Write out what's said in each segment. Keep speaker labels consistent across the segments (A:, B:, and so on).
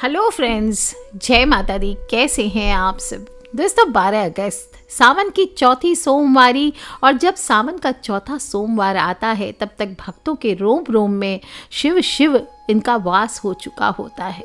A: Hello friends, जय माता दी। कैसे हैं आप सब दोस्तों? 12 अगस्त सावन की चौथी सोमवारी, और जब सावन का चौथा सोमवार आता है तब तक भक्तों के रोम रोम में शिव शिव इनका वास हो चुका होता है।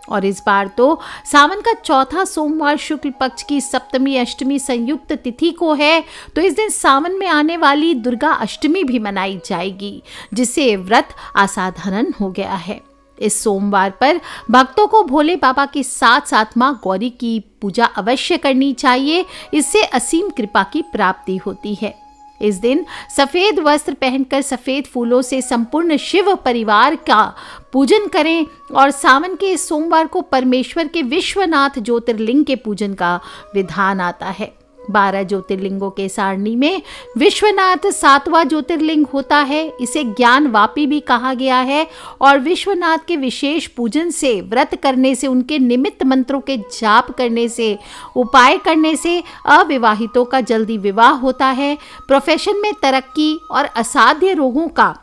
A: और इस बार तो सावन का चौथा सोमवार शुक्ल पक्ष की सप्तमी अष्टमी संयुक्त तिथि को है, तो इस दिन सावन में आने वाली दुर्गा अष्टमी भी मनाई जाएगी, जिससे व्रत असाधारण हो गया है। इस सोमवार पर भक्तों को भोले बाबा के साथ साथ मां गौरी की पूजा अवश्य करनी चाहिए। इससे असीम कृपा की प्राप्ति होती है। इस दिन सफेद वस्त्र पहनकर सफेद फूलों से संपूर्ण शिव परिवार का पूजन करें, और सावन के इस सोमवार को परमेश्वर के विश्वनाथ ज्योतिर्लिंग के पूजन का विधान आता है। 12 ज्योतिर्लिंगों के सारणी में विश्वनाथ 7वां ज्योतिर्लिंग होता है। इसे ज्ञान वापी भी कहा गया है, और विश्वनाथ के विशेष पूजन से, व्रत करने से, उनके निमित्त मंत्रों के जाप करने से, उपाय करने से अविवाहितों का जल्दी विवाह होता है, प्रोफेशन में तरक्की और असाध्य रोगों का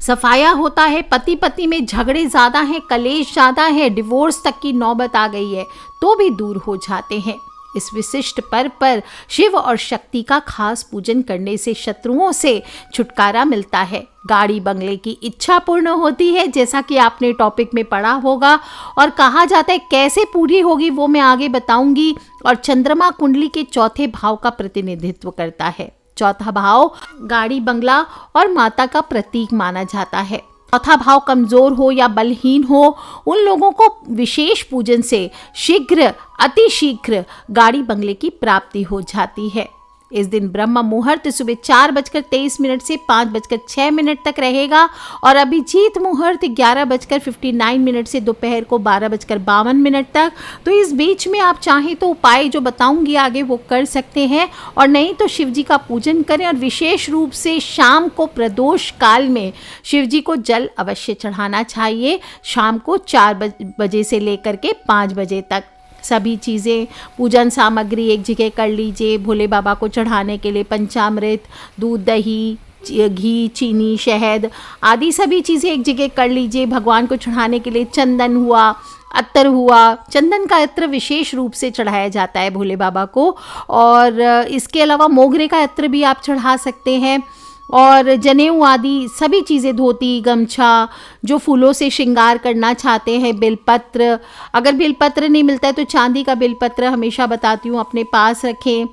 A: सफाया होता है। पति पत्नी में झगड़े ज़्यादा हैं, कलेश ज़्यादा है, डिवोर्स तक की नौबत आ गई है, तो भी दूर हो जाते हैं। इस विशिष्ट पर्व पर शिव और शक्ति का खास पूजन करने से शत्रुओं से छुटकारा मिलता है, गाड़ी बंगले की इच्छा पूर्ण होती है, जैसा कि आपने टॉपिक में पढ़ा होगा। और कहा जाता है कैसे पूरी होगी वो मैं आगे बताऊंगी। और चंद्रमा कुंडली के चौथे भाव का प्रतिनिधित्व करता है। चौथा भाव गाड़ी बंगला और माता का प्रतीक माना जाता है। चौथा भाव कमजोर हो या बलहीन हो, उन लोगों को विशेष पूजन से शीघ्र, अति शीघ्र गाड़ी बंगले की प्राप्ति हो जाती है। इस दिन ब्रह्म मुहूर्त सुबह 4:23 से 5:06 तक रहेगा, और अभिजीत मुहूर्त 11:59 से दोपहर को 12:52 तक। तो इस बीच में आप चाहें तो उपाय जो बताऊंगी आगे वो कर सकते हैं, और नहीं तो शिव जी का पूजन करें। और विशेष रूप से शाम को प्रदोष काल में शिव जी को जल अवश्य चढ़ाना चाहिए। शाम को 4 बजे से लेकर के 5 बजे तक सभी चीज़ें, पूजन सामग्री एक जगह कर लीजिए। भोले बाबा को चढ़ाने के लिए पंचामृत, दूध, दही, घी, चीनी, शहद आदि सभी चीज़ें एक जगह कर लीजिए। भगवान को चढ़ाने के लिए चंदन हुआ, अत्तर हुआ। चंदन का अत्र विशेष रूप से चढ़ाया जाता है भोले बाबा को, और इसके अलावा मोगरे का अत्र भी आप चढ़ा सकते हैं। और जनेऊ आदि सभी चीज़ें, धोती, गमछा, जो फूलों से श्रृंगार करना चाहते हैं, बेलपत्र, अगर बेलपत्र नहीं मिलता है तो चांदी का बेलपत्र हमेशा बताती हूँ अपने पास रखें।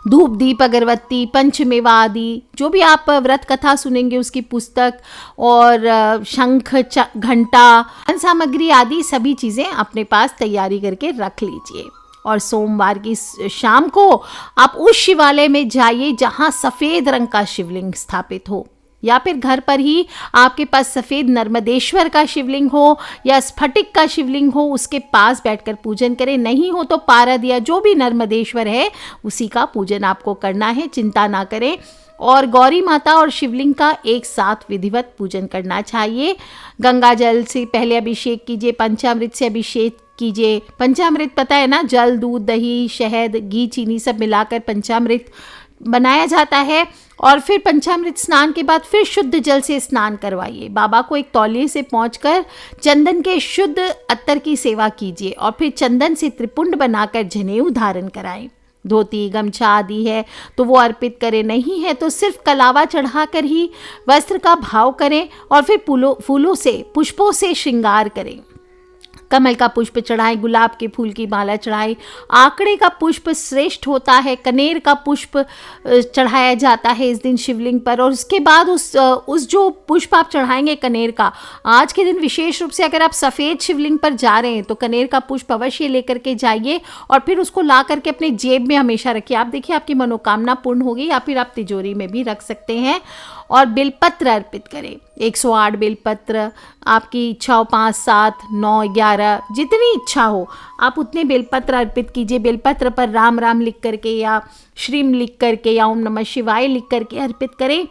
A: धूप, दीप, अगरबत्ती, पंचमेवा आदि, जो भी आप व्रत कथा सुनेंगे उसकी पुस्तक, और शंख, घंटा, सामग्री आदि सभी चीज़ें अपने पास तैयारी करके रख लीजिए। और सोमवार की शाम को आप उस शिवालय में जाइए जहां सफ़ेद रंग का शिवलिंग स्थापित हो, या फिर घर पर ही आपके पास सफ़ेद नर्मदेश्वर का शिवलिंग हो या स्फटिक का शिवलिंग हो, उसके पास बैठकर पूजन करें। नहीं हो तो पारद या जो भी नर्मदेश्वर है उसी का पूजन आपको करना है, चिंता ना करें। और गौरी माता और शिवलिंग का एक साथ विधिवत पूजन करना चाहिए। गंगा जल से पहले अभिषेक कीजिए, पंचामृत से अभिषेक कीजिए। पंचामृत पता है ना, जल, दूध, दही, शहद, घी, चीनी सब मिलाकर पंचामृत बनाया जाता है। और फिर पंचामृत स्नान के बाद फिर शुद्ध जल से स्नान करवाइए। बाबा को एक तौलिए से पहुंचकर चंदन के शुद्ध अत्तर की सेवा कीजिए, और फिर चंदन से त्रिपुंड बनाकर जनेऊ धारण कराएं। धोती, गमछा आदि है तो वो अर्पित करें, नहीं है तो सिर्फ कलावा चढ़ाकर ही वस्त्र का भाव करें, और फिर फूलों से, पुष्पों से श्रृंगार करें। कमल का पुष्प चढ़ाएं, गुलाब के फूल की माला चढ़ाएं। आंकड़े का पुष्प श्रेष्ठ होता है, कनेर का पुष्प चढ़ाया जाता है इस दिन शिवलिंग पर। और उसके बाद उस जो पुष्प आप चढ़ाएंगे कनेर का, आज के दिन विशेष रूप से अगर आप सफ़ेद शिवलिंग पर जा रहे हैं तो कनेर का पुष्प अवश्य लेकर के जाइए, और फिर उसको ला करके अपने जेब में हमेशा रखिए। आप देखिए आपकी मनोकामना पूर्ण होगी, या फिर आप तिजोरी में भी रख सकते हैं। और बेलपत्र अर्पित करें, 108 बेलपत्र, आपकी इच्छा हो 5, 7, 9, 11 जितनी इच्छा हो आप उतने बेलपत्र अर्पित कीजिए। बेलपत्र पर राम राम लिख करके, या श्रीम लिख करके, या ओम नमः शिवाय लिख करके अर्पित करें।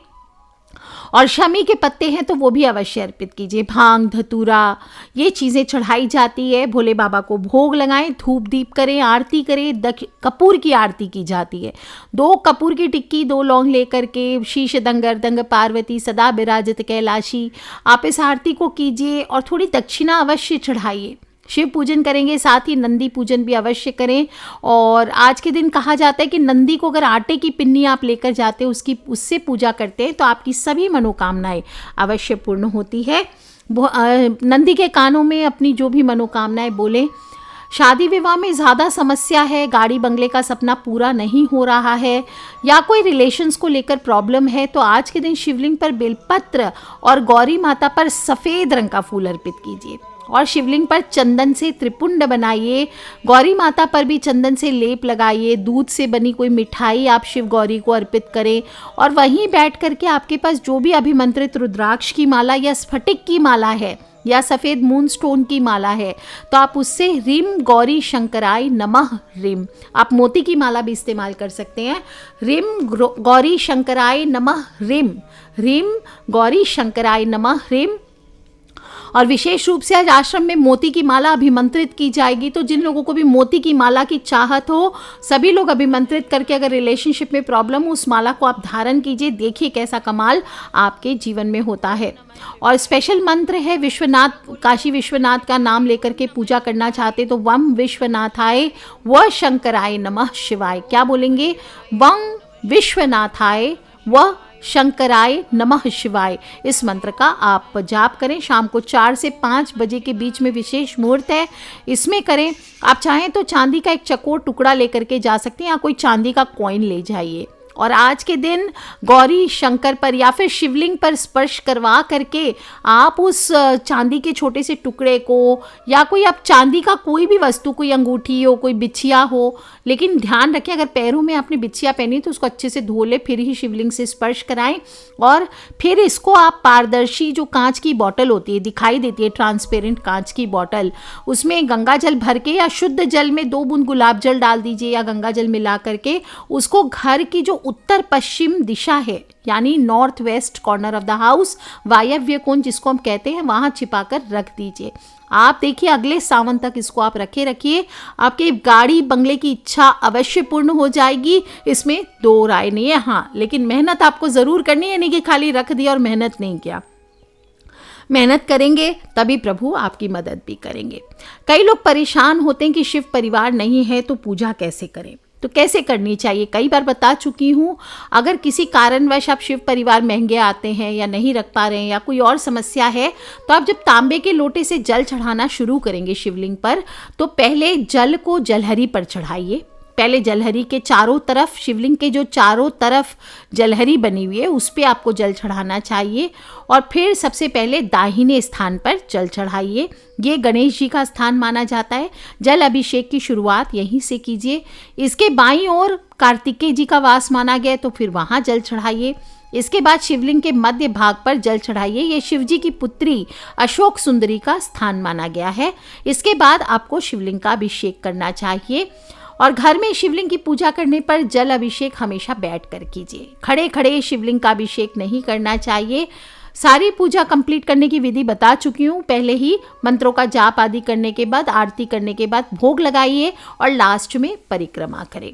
A: और शमी के पत्ते हैं तो वो भी अवश्य अर्पित कीजिए। भांग धतूरा ये चीज़ें चढ़ाई जाती है, भोले बाबा को भोग लगाएं, धूप दीप करें, आरती करें। कपूर की आरती की जाती है। 2 कपूर की टिक्की, 2 लौंग लेकर के, शीश दंगर दंग पार्वती सदा विराजित कैलाशी, आप इस आरती को कीजिए और थोड़ी दक्षिणा अवश्य चढ़ाइए। शिव पूजन करेंगे, साथ ही नंदी पूजन भी अवश्य करें। और आज के दिन कहा जाता है कि नंदी को अगर आटे की पिन्नी आप लेकर जाते हैं, उससे पूजा करते हैं तो आपकी सभी मनोकामनाएं अवश्य पूर्ण होती है। नंदी के कानों में अपनी जो भी मनोकामनाएं बोलें। शादी विवाह में ज़्यादा समस्या है, गाड़ी बंगले का सपना पूरा नहीं हो रहा है या कोई रिलेशंस को लेकर प्रॉब्लम है, तो आज के दिन शिवलिंग पर बेलपत्र और गौरी माता पर सफ़ेद रंग का फूल अर्पित कीजिए और शिवलिंग पर चंदन से त्रिपुंड बनाइए। गौरी माता पर भी चंदन से लेप लगाइए। दूध से बनी कोई मिठाई आप शिव गौरी को अर्पित करें और वहीं बैठ करके आपके पास जो भी अभिमंत्रित रुद्राक्ष की माला या स्फटिक की माला है या सफ़ेद मून स्टोन की माला है तो आप उससे रिम गौरी शंकराय नमः रिम, आप मोती की माला भी इस्तेमाल कर सकते हैं। रिम गौरी शंकराय नमः रिम, रिम गौरी शंकराय नमः रिम। और विशेष रूप से आज आश्रम में मोती की माला अभिमंत्रित की जाएगी, तो जिन लोगों को भी मोती की माला की चाहत हो सभी लोग अभिमंत्रित करके, अगर रिलेशनशिप में प्रॉब्लम हो उस माला को आप धारण कीजिए, देखिए कैसा कमाल आपके जीवन में होता है। और स्पेशल मंत्र है विश्वनाथ, काशी विश्वनाथ का नाम लेकर के पूजा करना चाहते तो वम विश्वनाथाय व शंकराय नमः शिवाय। क्या बोलेंगे? वम विश्वनाथाय व शंकराय नमः शिवाय। इस मंत्र का आप जाप करें। शाम को 4 से 5 बजे के बीच में विशेष मुहूर्त है, इसमें करें। आप चाहें तो चांदी का एक चकोर टुकड़ा लेकर के जा सकते हैं या कोई चांदी का कॉइन ले जाइए। और आज के दिन गौरी शंकर पर या फिर शिवलिंग पर स्पर्श करवा करके आप उस चांदी के छोटे से टुकड़े को या कोई आप चांदी का कोई भी वस्तु, कोई अंगूठी हो, कोई बिछिया हो, लेकिन ध्यान रखें अगर पैरों में आपने बिछिया पहनी तो उसको अच्छे से धो ले, फिर ही शिवलिंग से स्पर्श कराएं। और फिर इसको आप पारदर्शी जो कांच की बोतल होती है, दिखाई देती है ट्रांसपेरेंट कांच की बोतल, उसमें गंगा जल भर के या शुद्ध जल में 2 बूंद गुलाब जल डाल दीजिए या गंगा जल मिला करके उसको घर की जो उत्तर पश्चिम दिशा है यानी north west corner of the house, वायव्य कोण जिसको हम कहते हैं, वहां छिपाकर रख दीजिए। आप देखिए अगले सावन तक इसको आप रखिए, आपके गाड़ी बंगले की इच्छा अवश्य पूर्ण हो जाएगी, इसमें 2 राय नहीं है। हाँ, लेकिन मेहनत आपको जरूर करनी है, नहीं कि खाली रख दिया और मेहनत नहीं किया। मेहनत करेंगे तभी प्रभु आपकी मदद भी करेंगे। कई लोग परेशान होते हैं कि शिव परिवार नहीं है तो पूजा कैसे करें, तो कैसे करनी चाहिए। कई बार बता चुकी हूँ, अगर किसी कारणवश आप शिव परिवार महंगे आते हैं या नहीं रख पा रहे हैं या कोई और समस्या है, तो आप जब तांबे के लोटे से जल चढ़ाना शुरू करेंगे शिवलिंग पर, तो पहले जल को जलहरी पर चढ़ाइए। पहले जलहरी के चारों तरफ, शिवलिंग के जो चारों तरफ जलहरी बनी हुई है उस पे आपको जल चढ़ाना चाहिए। और फिर सबसे पहले दाहिने स्थान पर जल चढ़ाइए, ये गणेश जी का स्थान माना जाता है। जल अभिषेक की शुरुआत यहीं से कीजिए। इसके बाईं ओर कार्तिकेय जी का वास माना गया तो फिर वहाँ जल चढ़ाइए। इसके बाद शिवलिंग के मध्य भाग पर जल चढ़ाइए, ये शिव जी की पुत्री अशोक सुंदरी का स्थान माना गया है। इसके बाद आपको शिवलिंग का अभिषेक करना चाहिए। और घर में शिवलिंग की पूजा करने पर जल अभिषेक हमेशा बैठ कर कीजिए, खड़े खड़े शिवलिंग का अभिषेक नहीं करना चाहिए। सारी पूजा कंप्लीट करने की विधि बता चुकी हूँ पहले ही। मंत्रों का जाप आदि करने के बाद, आरती करने के बाद भोग लगाइए और लास्ट में परिक्रमा करें।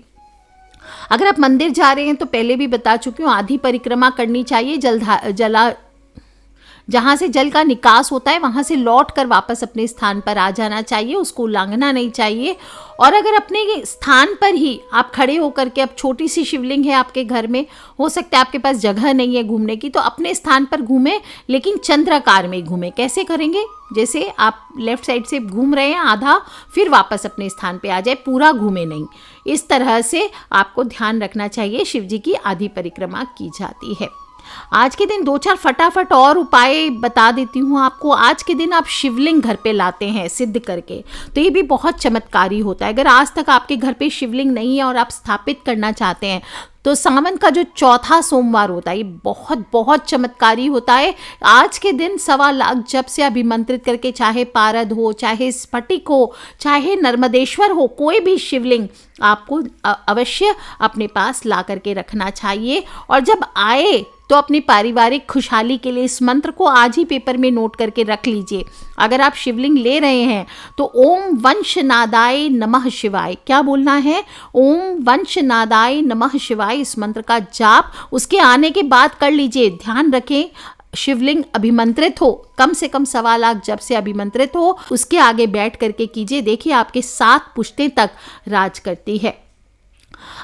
A: अगर आप मंदिर जा रहे हैं तो पहले भी बता चुकी हूँ, आधी परिक्रमा करनी चाहिए। जहाँ से जल का निकास होता है वहाँ से लौट कर वापस अपने स्थान पर आ जाना चाहिए, उसको उल्लंघना नहीं चाहिए। और अगर अपने स्थान पर ही आप खड़े होकर के, अब छोटी सी शिवलिंग है आपके घर में, हो सकता है आपके पास जगह नहीं है घूमने की, तो अपने स्थान पर घूमें लेकिन चंद्राकार में घूमें। कैसे करेंगे? जैसे आप लेफ्ट साइड से घूम रहे हैं आधा, फिर वापस अपने स्थान पे आ जाए, पूरा घूमे नहीं। इस तरह से आपको ध्यान रखना चाहिए। शिव जी की आधी परिक्रमा की जाती है। आज के दिन 2-4 फटाफट और उपाय बता देती हूँ आपको। आज के दिन आप शिवलिंग घर पे लाते हैं सिद्ध करके, तो ये भी बहुत चमत्कारी होता है। अगर आज तक आपके घर पे शिवलिंग नहीं है और आप स्थापित करना चाहते हैं तो सावन का जो चौथा सोमवार होता है ये बहुत बहुत चमत्कारी होता है। आज के दिन 1.25 लाख जप से अभिमंत्रित करके, चाहे पारद हो, चाहे स्फटिक हो, चाहे नर्मदेश्वर हो, कोई भी शिवलिंग आपको अवश्य अपने पास ला करके रखना चाहिए। और जब आए तो अपनी पारिवारिक खुशहाली के लिए इस मंत्र को आज ही पेपर में नोट करके रख लीजिए। अगर आप शिवलिंग ले रहे हैं तो ओम वंशनादाय नमः शिवाय, क्या बोलना है? ओम वंशनादाय नमः शिवाय। इस मंत्र का जाप उसके आने के बाद कर लीजिए। ध्यान रखें, शिवलिंग अभिमंत्रित हो, कम से कम 1.25 लाख जब से अभिमंत्रित हो उसके आगे बैठ करके कीजिए। देखिए आपके 7 पुश्तें तक राज करती है।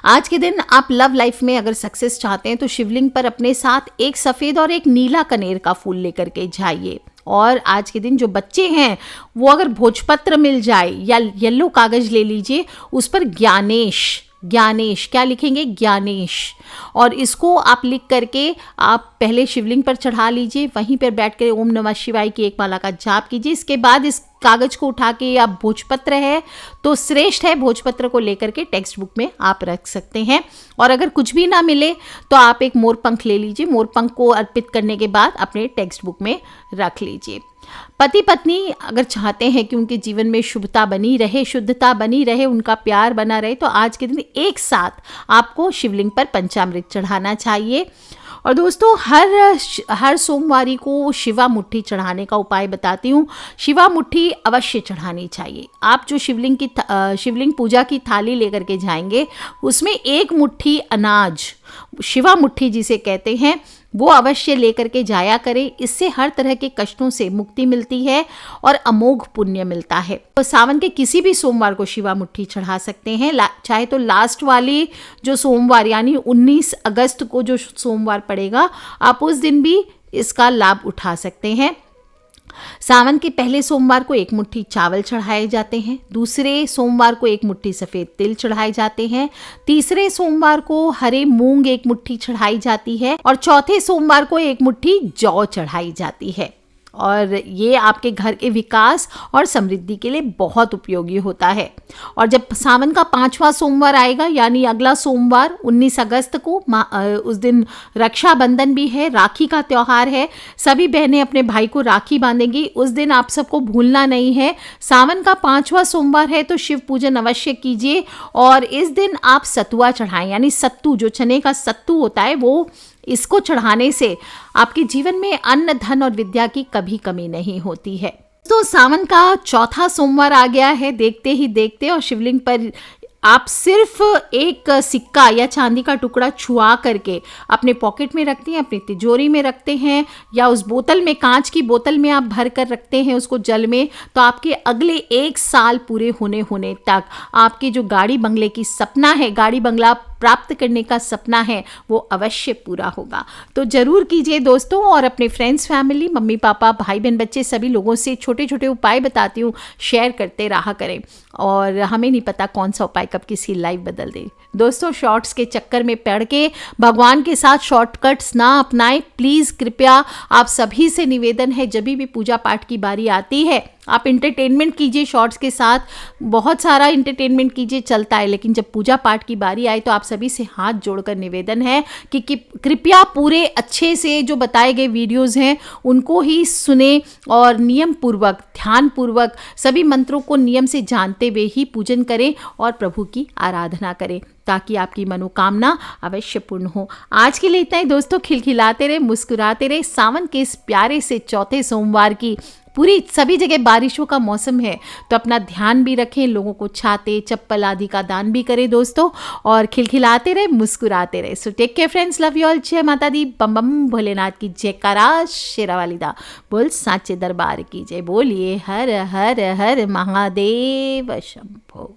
A: आज के दिन आप लव लाइफ में अगर सक्सेस चाहते हैं तो शिवलिंग पर अपने साथ एक सफ़ेद और एक नीला कनेर का फूल लेकर के जाइए। और आज के दिन जो बच्चे हैं वो अगर भोजपत्र मिल जाए या येलो कागज ले लीजिए, उस पर ज्ञानेश, ज्ञानेश क्या लिखेंगे? ज्ञानेश। और इसको आप लिख करके आप पहले शिवलिंग पर चढ़ा लीजिए, वहीं पर बैठ कर ओम नमः शिवाय की एक माला का जाप कीजिए। इसके बाद इस कागज को उठा के, या भोजपत्र है तो श्रेष्ठ है, भोजपत्र को लेकर के टेक्स्ट बुक में आप रख सकते हैं। और अगर कुछ भी ना मिले तो आप एक मोरपंख ले लीजिए, मोरपंख को अर्पित करने के बाद अपने टेक्स्ट बुक में रख लीजिए। पति पत्नी अगर चाहते हैं कि उनके जीवन में शुभता बनी रहे, शुद्धता बनी रहे, उनका प्यार बना रहे, तो आज के दिन एक साथ आपको शिवलिंग पर पंचामृत चढ़ाना चाहिए। और दोस्तों हर सोमवारी को शिवा मुट्ठी चढ़ाने का उपाय बताती हूँ। शिवा मुट्ठी अवश्य चढ़ानी चाहिए। आप जो शिवलिंग पूजा की थाली लेकर के जाएंगे उसमें 1 मुट्ठी अनाज, शिवा मुट्ठी जिसे कहते हैं, वो अवश्य लेकर के जाया करें। इससे हर तरह के कष्टों से मुक्ति मिलती है और अमोघ पुण्य मिलता है। तो सावन के किसी भी सोमवार को शिवा मुट्ठी चढ़ा सकते हैं, चाहे तो लास्ट वाली जो सोमवार यानी 19 अगस्त को जो सोमवार पड़ेगा, आप उस दिन भी इसका लाभ उठा सकते हैं। सावन के पहले सोमवार को 1 मुट्ठी चावल चढ़ाए जाते हैं, दूसरे सोमवार को 1 मुट्ठी सफ़ेद तिल चढ़ाए जाते हैं, तीसरे सोमवार को हरे मूंग 1 मुट्ठी चढ़ाई जाती है और चौथे सोमवार को 1 मुट्ठी जौ चढ़ाई जाती है। और ये आपके घर के विकास और समृद्धि के लिए बहुत उपयोगी होता है। और जब सावन का 5वां सोमवार आएगा यानी अगला सोमवार 19 अगस्त को, उस दिन रक्षाबंधन भी है, राखी का त्यौहार है। सभी बहनें अपने भाई को राखी बांधेंगी। उस दिन आप सबको भूलना नहीं है, सावन का 5वां सोमवार है तो शिव पूजन अवश्य कीजिए। और इस दिन आप सतुआ चढ़ाएं, यानी सत्तू, जो चने का सत्तू होता है, वो इसको चढ़ाने से आपके जीवन में अन्न, धन और विद्या की कभी कमी नहीं होती है। तो सावन का 4था सोमवार आ गया है देखते ही देखते, और शिवलिंग पर आप सिर्फ एक सिक्का या चांदी का टुकड़ा छुआ करके अपने पॉकेट में रखते हैं, अपनी तिजोरी में रखते हैं, या उस बोतल में, कांच की बोतल में आप भर कर रखते हैं उसको जल में, तो आपके अगले 1 साल पूरे होने तक आपके जो गाड़ी बंगले की सपना है, गाड़ी बंगला प्राप्त करने का सपना है, वो अवश्य पूरा होगा। तो जरूर कीजिए दोस्तों, और अपने फ्रेंड्स, फैमिली, मम्मी पापा, भाई बहन, बच्चे, सभी लोगों से छोटे छोटे उपाय बताती हूँ, शेयर करते रहा करें। और हमें नहीं पता कौन सा उपाय कब किसी लाइफ बदल दे। दोस्तों, शॉर्ट्स के चक्कर में पड़ के भगवान के साथ शॉर्टकट्स ना अपनाएं प्लीज़, कृपया। आप सभी से निवेदन है, जब भी पूजा पाठ की बारी आती है आप इंटरटेनमेंट कीजिए शॉर्ट्स के साथ, बहुत सारा इंटरटेनमेंट कीजिए, चलता है, लेकिन जब पूजा पाठ की बारी आए तो आप सभी से हाथ जोड़कर निवेदन है कि कृपया पूरे अच्छे से जो बताए गए वीडियोस हैं उनको ही सुने और नियम पूर्वक, ध्यान पूर्वक सभी मंत्रों को नियम से जानते हुए ही पूजन करें और प्रभु की आराधना करें, ताकि आपकी मनोकामना अवश्य पूर्ण हो। आज के लिए इतना ही दोस्तों। खिलखिलाते रहे, मुस्कुराते रहे। सावन के इस प्यारे से 4थे सोमवार की पूरी सभी जगह बारिशों का मौसम है, तो अपना ध्यान भी रखें, लोगों को छाते, चप्पल आदि का दान भी करें दोस्तों, और खिलखिलाते रहे, मुस्कुराते रहे। So take care friends, love you all. जय माता दी, बम बम भोलेनाथ की जयकारा, शेरावाली दा बोल, साचे दरबार की जय। बोलिए हर हर हर महादेव शंभो।